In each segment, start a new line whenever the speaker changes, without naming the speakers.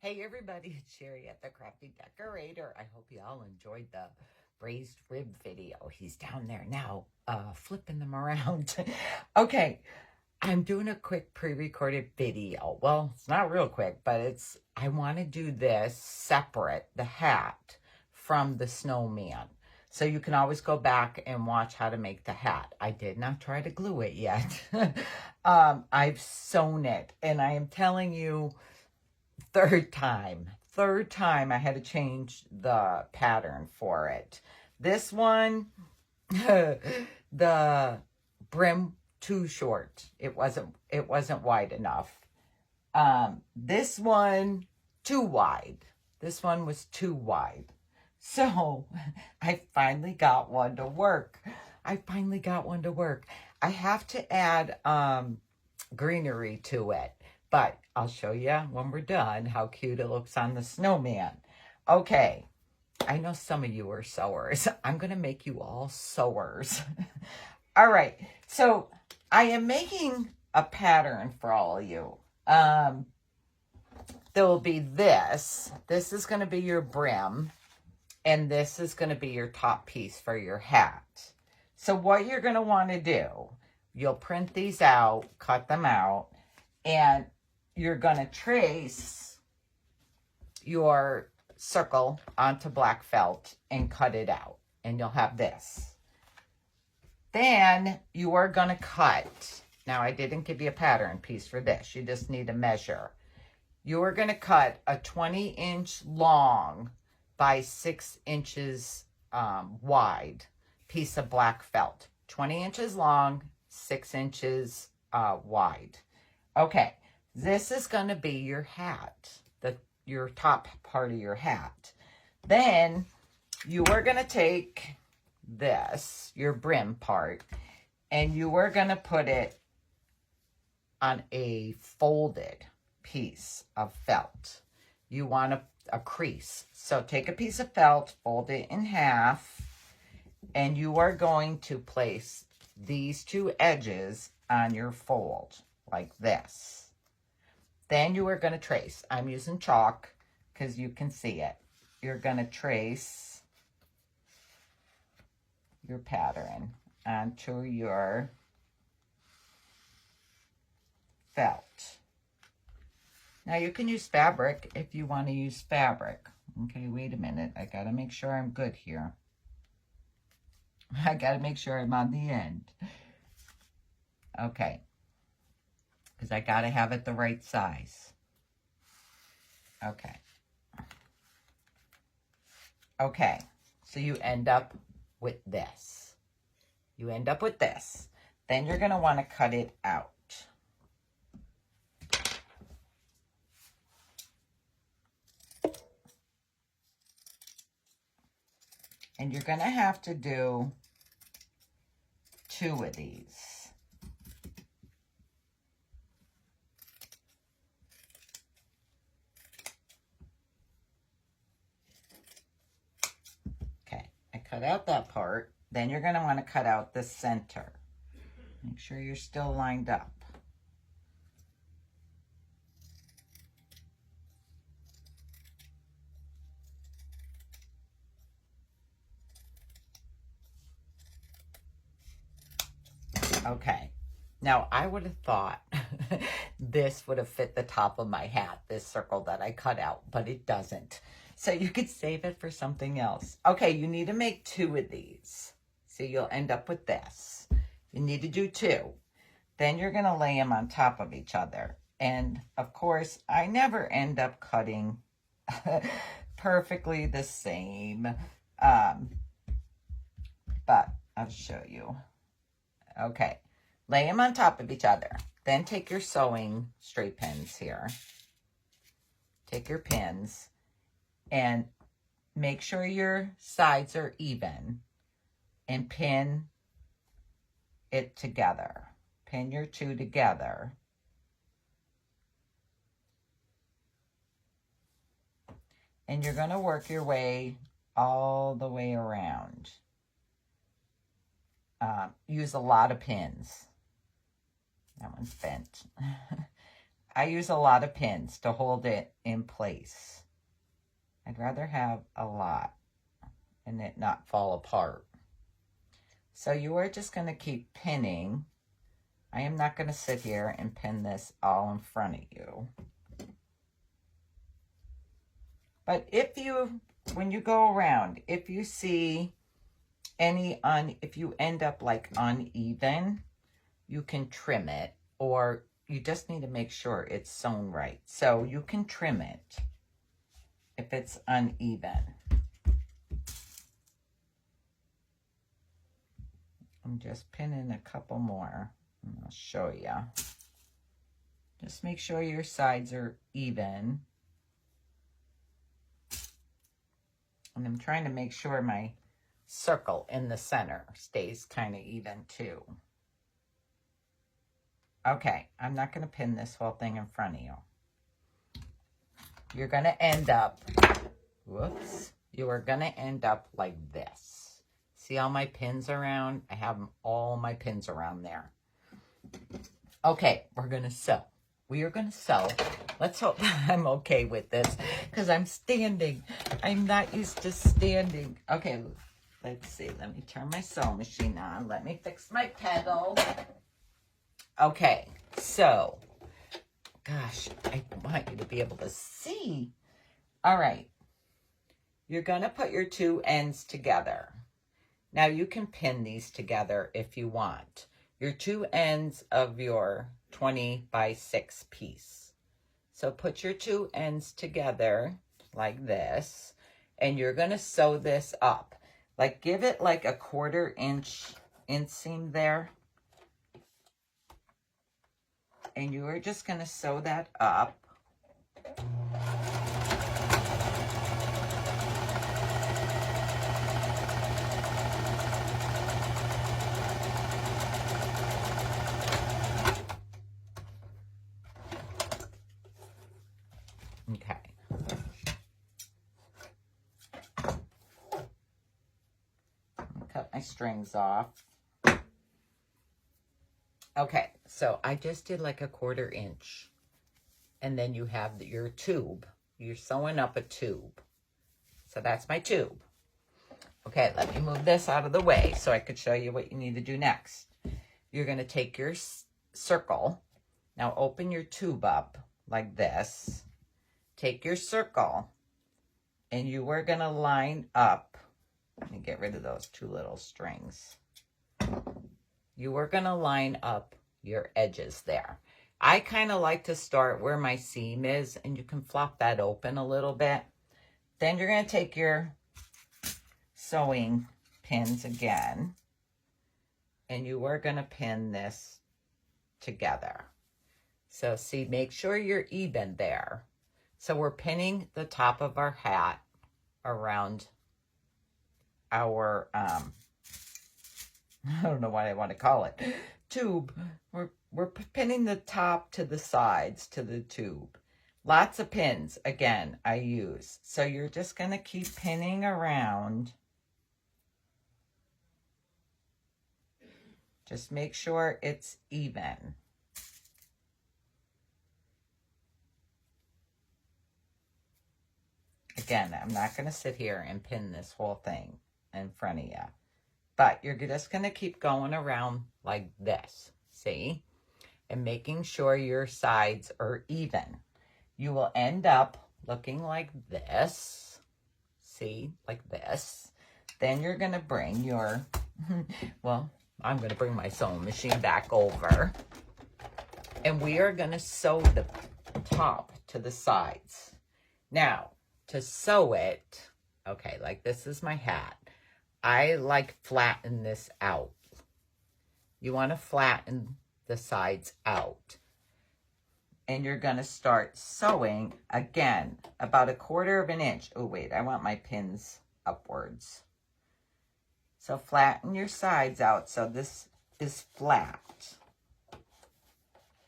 Hey everybody, it's Sherry at the Crafty Decorator. I hope you all enjoyed the braised rib video. He's down there now, flipping them around. Okay, I'm doing a quick pre-recorded video. Well, it's not real quick, but I want to do this separate, the hat, from the snowman. So you can always go back and watch how to make the hat. I did not try to glue it yet. I've sewn it, and I am telling you, third time I had to change the pattern for it. This one, the brim too short. It wasn't wide enough. This one too wide. This one was too wide. So I finally got one to work. I have to add greenery to it, but I'll show you when we're done how cute it looks on the snowman. Okay, I know some of you are sewers. I'm going to make you all sewers. All right, so I am making a pattern for all of you. There will be this. This is going to be your brim, and this is going to be your top piece for your hat. So what you're going to want to do, you'll print these out, cut them out, and you're going to trace your circle onto black felt and cut it out. And you'll have this. Then you are going to cut. Now, I didn't give you a pattern piece for this. You just need a measure. You are going to cut a 20-inch long by 6 inches wide piece of black felt. 20 inches long, 6 inches wide. Okay. This is going to be your hat, your top part of your hat. Then you are going to take this, your brim part, and you are going to put it on a folded piece of felt. You want a crease. So take a piece of felt, fold it in half, and you are going to place these two edges on your fold like this. Then you are going to trace. I'm using chalk because you can see it. You're going to trace your pattern onto your felt. Now you can use fabric if you want to use fabric. Okay, wait a minute. I got to make sure I'm good here. I got to make sure I'm on the end. Okay. Because I got to have it the right size. Okay. Okay. So you end up with this. Then you're going to want to cut it out. And you're going to have to do 2 of these. Cut out that part. Then you're going to want to cut out the center. Make sure you're still lined up. Okay. Now, I would have thought this would have fit the top of my hat, this circle that I cut out, but it doesn't. So you could save it for something else. Okay, you need to make 2 of these. So you'll end up with this. You need to do 2. Then you're going to lay them on top of each other. And, of course, I never end up cutting perfectly the same. But I'll show you. Okay. Lay them on top of each other. Then take your sewing straight pins here. Take your pins. And make sure your sides are even and pin it together. Pin your 2 together. And you're going to work your way all the way around. Use a lot of pins. That one's bent. I use a lot of pins to hold it in place. I'd rather have a lot and it not fall apart. So you are just going to keep pinning. I am not going to sit here and pin this all in front of you. But if you, when you go around, if you see any, if you end up like uneven, you can trim it, or you just need to make sure it's sewn right. So you can trim it if it's uneven. I'm just pinning a couple more, and I'll show you. Just make sure your sides are even. And I'm trying to make sure my circle in the center stays kind of even too. Okay, I'm not going to pin this whole thing in front of you. You're going to end up, whoops, you are going to end up like this. See all my pins around? I have all my pins around there. Okay, we're going to sew. We are going to sew. Let's hope I'm okay with this because I'm standing. I'm not used to standing. Okay, let's see. Let me turn my sewing machine on. Let me fix my pedal. Okay, so, gosh, I want you to be able to see. All right, you're going to put your two ends together. Now, you can pin these together if you want. Your two ends of your 20 by 6 piece. So put your two ends together like this, and you're going to sew this up. Like, give it like a 1/4 inch inseam there. And you are just going to sew that up. Okay. Cut my strings off. Okay, so I just did like a 1/4 inch. And then you have your tube. You're sewing up a tube. So that's my tube. Okay, let me move this out of the way so I could show you what you need to do next. You're going to take your circle. Now open your tube up like this. Take your circle. And you are going to line up. Let me get rid of those two little strings. You are going to line up your edges there. I kind of like to start where my seam is, and you can flop that open a little bit. Then you're going to take your sewing pins again, and you are going to pin this together. So see, make sure you're even there. So we're pinning the top of our hat around our, I don't know what I want to call it, tube. We're pinning the top to the sides to the tube. Lots of pins, again, I use. So you're just going to keep pinning around. Just make sure it's even. Again, I'm not going to sit here and pin this whole thing in front of you. But you're just going to keep going around like this, see? And making sure your sides are even. You will end up looking like this. See? Like this. Then you're going to bring your, well, I'm going to bring my sewing machine back over. And we are going to sew the top to the sides. Now, to sew it, okay, like this is my hat. I like flatten this out. You want to flatten the sides out. And you're going to start sewing, again, about a 1/4 inch. Oh, wait, I want my pins upwards. So flatten your sides out so this is flat.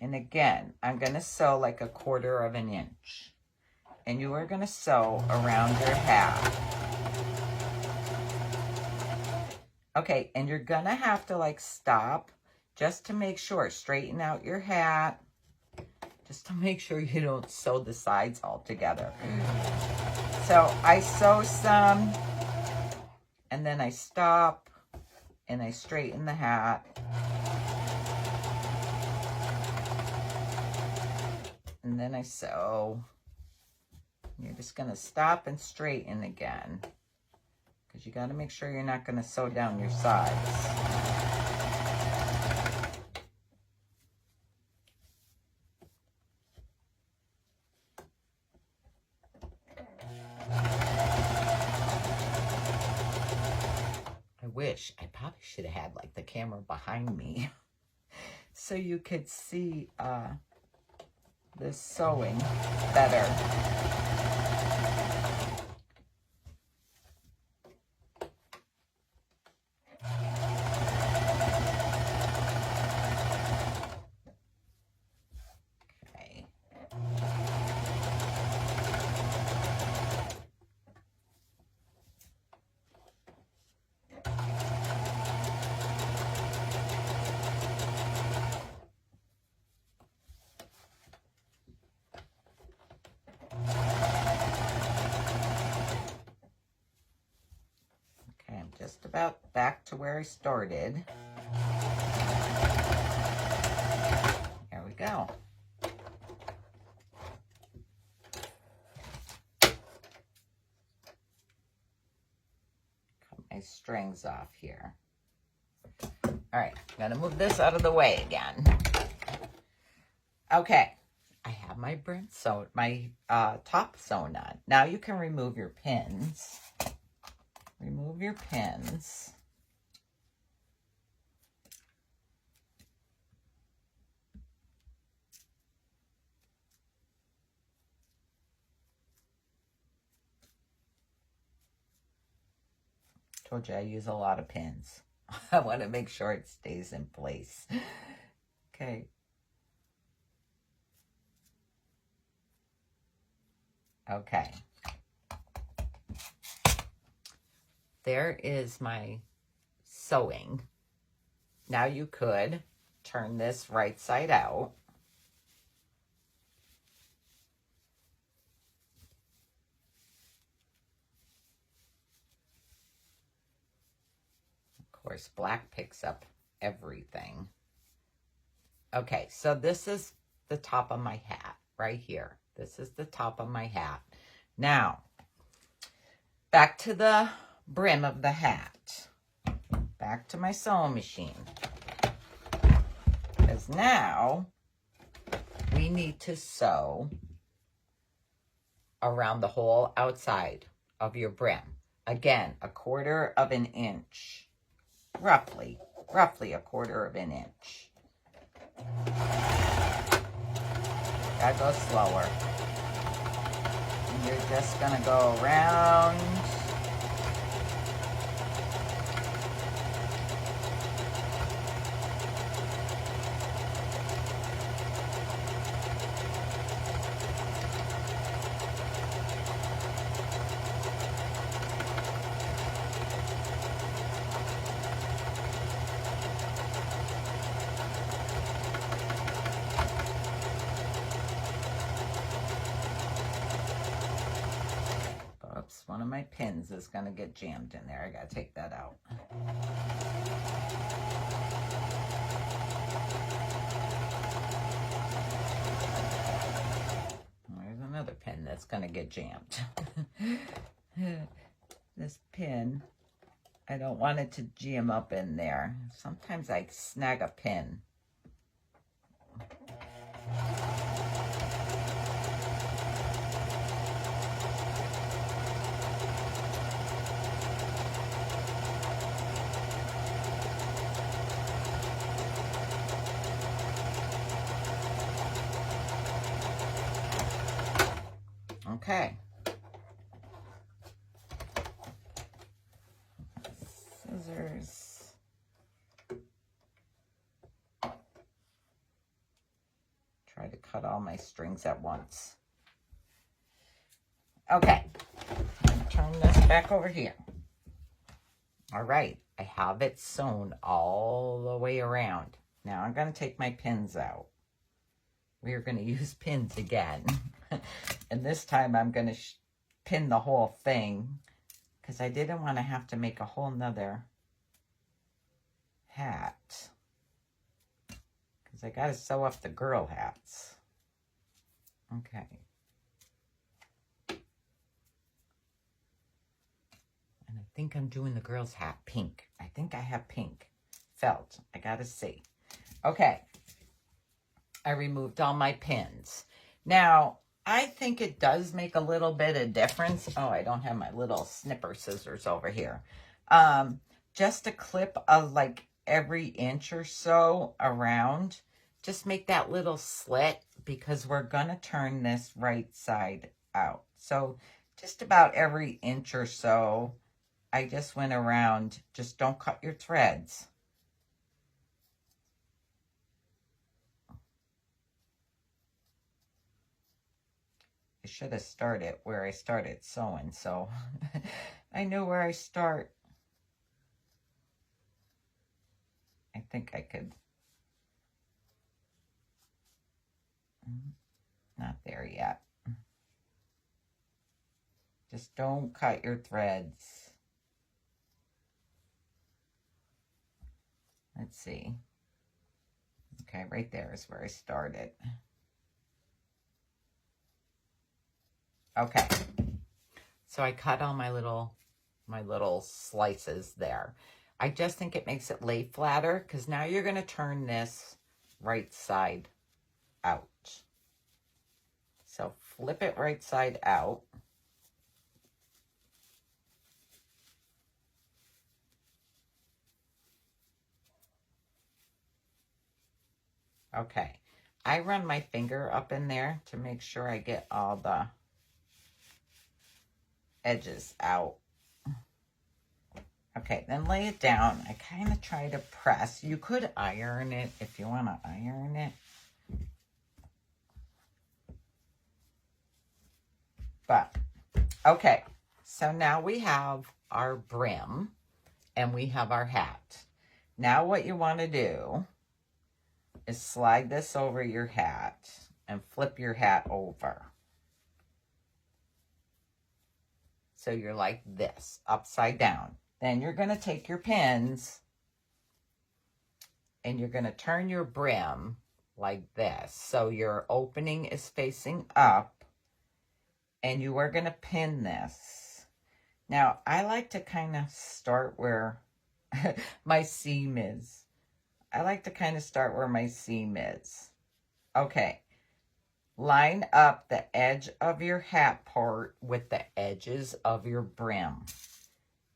And again, I'm going to sew like a 1/4 inch. And you are going to sew around your hat. Okay, and you're going to have to like stop just to make sure. Straighten out your hat. just to make sure you don't sew the sides all together. So I sew some, and then I stop, and I straighten the hat. And then I sew. You're just going to stop and straighten again, because you got to make sure you're not going to sew down your sides. I probably should have had like the camera behind me so you could see the sewing better. Okay. I'm just about back to where I started. Here we go. Cut my strings off here. All right, I'm gonna move this out of the way again. Okay, I have my brim sewed, my top sewn on. Now you can remove your pins. Remove your pins. Told you I use a lot of pins. I want to make sure it stays in place. Okay. Okay. There is my sewing. Now you could turn this right side out. Of course, black picks up everything. Okay, so this is the top of my hat right here. This is the top of my hat. Now, back to the brim of the hat. Back to my sewing machine. Because now we need to sew around the whole outside of your brim. Again, 1/4 of an inch. Roughly a 1/4 of an inch. Gotta go slower. And you're just gonna go around. One of my pins is going to get jammed in there. I got to take that out. There's another pin that's going to get jammed. This pin, I don't want it to jam up in there. Sometimes I snag a pin. Okay. Scissors. Try to cut all my strings at once. Okay. Turn this back over here. All right. I have it sewn all the way around. Now I'm going to take my pins out. we are going to use pins again. And this time I'm going to pin the whole thing because I didn't want to have to make a whole nother hat. Because I got to sew up the girl hats. Okay. And I think I'm doing the girl's hat pink. I think I have pink felt. I got to see. Okay. I removed all my pins. Now, I think it does make a little bit of difference. Oh, I don't have my little snipper scissors over here. Just a clip of like every inch or so around. Just make that little slit because we're going to turn this right side out. So just about every inch or so, I just went around. Just don't cut your threads. I should have started where I started sewing, so I know where I start. I think I could. Not there yet. Just don't cut your threads. Let's see. Okay, right there is where I started. Okay. So I cut all my little slices there. I just think it makes it lay flatter because now you're going to turn this right side out. So flip it right side out. Okay. I run my finger up in there to make sure I get all the edges out. Okay, then lay it down. I kind of try to press. You could iron it if you want to iron it. But, okay, so now we have our brim and we have our hat. Now what you want to do is slide this over your hat and flip your hat over. So you're like this, upside down. Then you're going to take your pins and you're going to turn your brim like this. So your opening is facing up and you are going to pin this. Now, I like to kind of start where my seam is. I like to kind of start where my seam is. Okay. Line up the edge of your hat part with the edges of your brim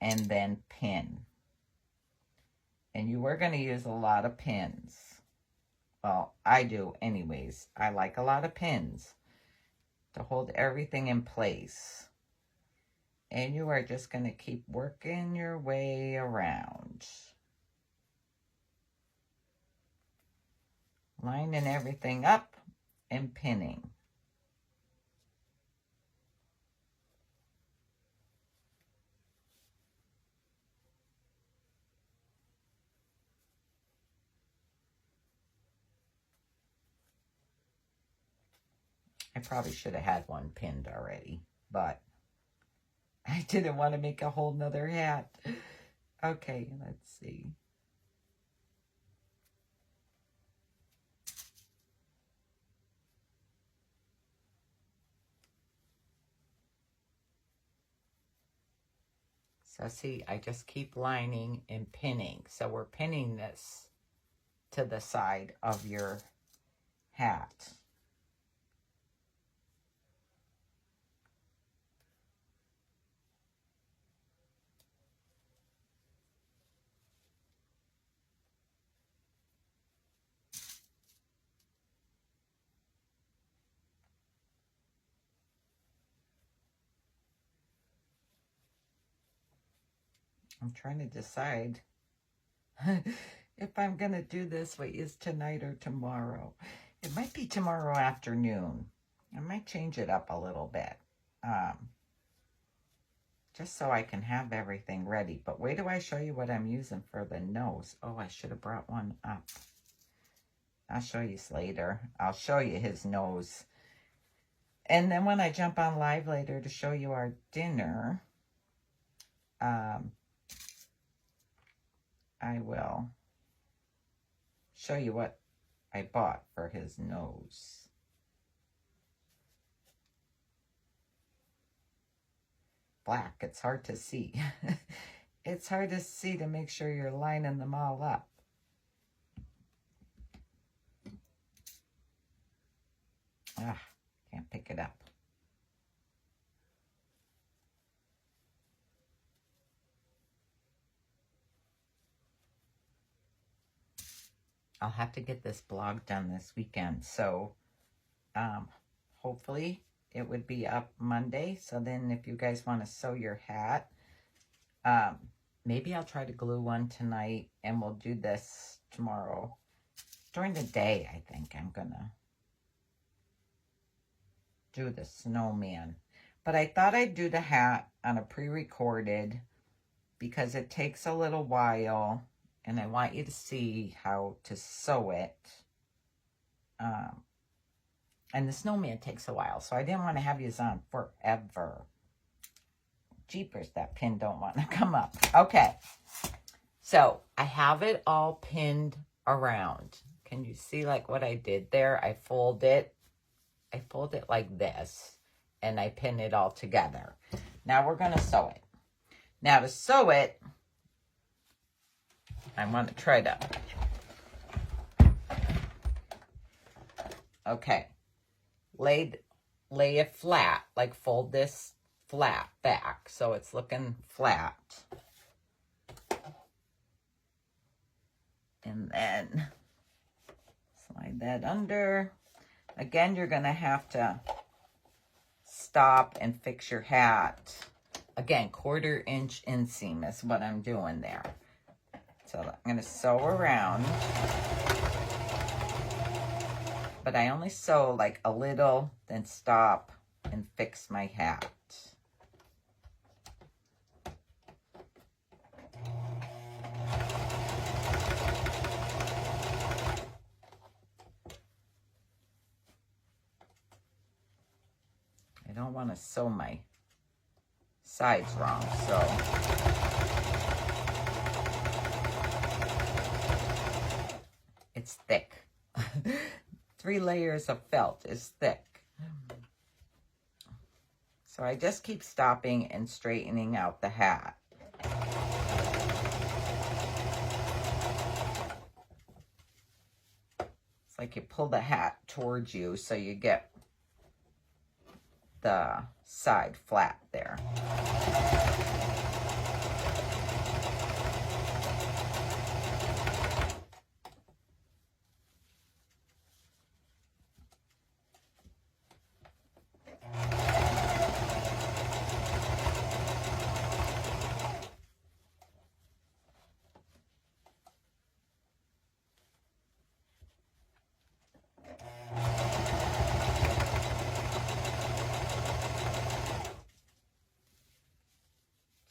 and then pin. And you are going to use a lot of pins. Well, I do anyways. I like a lot of pins to hold everything in place. And you are just going to keep working your way around. Lining everything up and pinning. I probably should have had one pinned already, but I didn't want to make a whole nother hat. Okay, let's see. So see, I just keep lining and pinning. So we're pinning this to the side of your hat. I'm trying to decide if I'm going to do this, what is tonight or tomorrow. It might be tomorrow afternoon. I might change it up a little bit. Just so I can have everything ready. But wait till I show you what I'm using for the nose. Oh, I should have brought one up. I'll show you later. I'll show you his nose. And then when I jump on live later to show you our dinner, I will show you what I bought for his nose. Black, it's hard to see. It's hard to see to make sure you're lining them all up. Ah, can't pick it up. I'll have to get this blog done this weekend, so hopefully it would be up Monday. So then if you guys want to sew your hat, maybe I'll try to glue one tonight, and we'll do this tomorrow. During the day, I think I'm gonna do the snowman. But I thought I'd do the hat on a pre-recorded because it takes a little while, and I want you to see how to sew it. And the snowman takes a while, so I didn't want to have you on forever. Jeepers, that pin don't want to come up. Okay, so I have it all pinned around. Can you see like what I did there? I fold it like this, and I pin it all together. Now we're going to sew it. Now to sew it, I want to try to, okay, lay it flat, like fold this flat back so it's looking flat. And then slide that under. Again, you're going to have to stop and fix your hat. Again, 1/4 inch inseam is what I'm doing there. So I'm going to sew around. But I only sew like a little, then stop and fix my hat. I don't want to sew my sides wrong, so it's thick. 3 layers of felt is thick. So I just keep stopping and straightening out the hat. It's like you pull the hat towards you so you get the side flat there.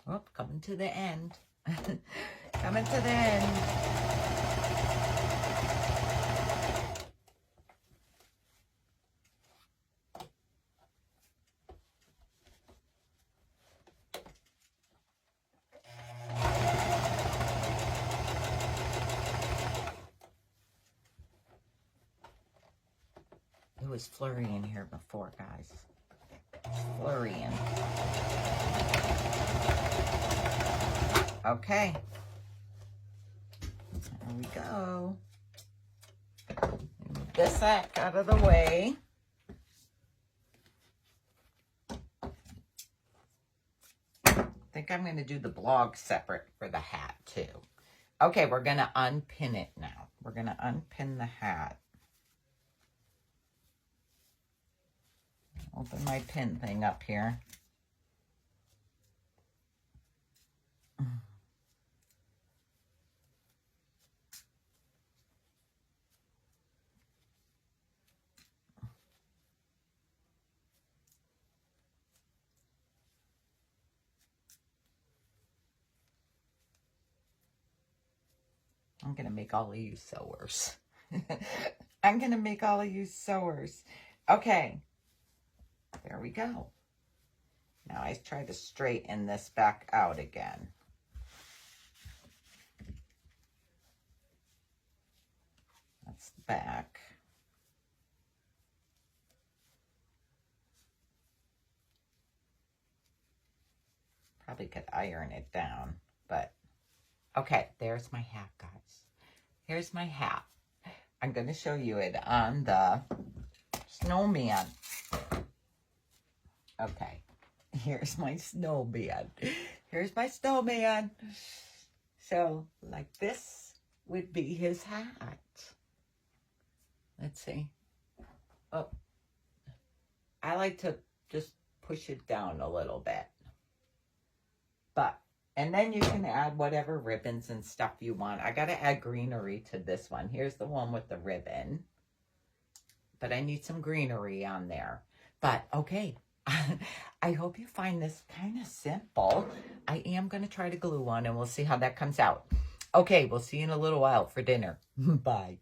Oh, coming to the end. Coming to the end. It was flurrying here before, guys. Flurrying. Okay. There we go. Move this sack out of the way. I think I'm going to do the blog separate for the hat too. Okay, we're going to unpin it now. We're going to unpin the hat. Open my pin thing up here. I'm going to make all of you sewers. I'm going to make all of you sewers. Okay. There we go. Now I try to straighten this back out again. That's the back. Probably could iron it down, but okay, there's my hat, guys. Here's my hat. I'm going to show you it on the snowman. Okay, here's my snowman. Here's my snowman. So, like this would be his hat. Let's see. Oh, I like to just push it down a little bit. And then you can add whatever ribbons and stuff you want. I got to add greenery to this one. Here's the one with the ribbon. But I need some greenery on there. But, okay. I hope you find this kind of simple. I am going to try to glue one, and we'll see how that comes out. Okay, we'll see you in a little while for dinner. Bye.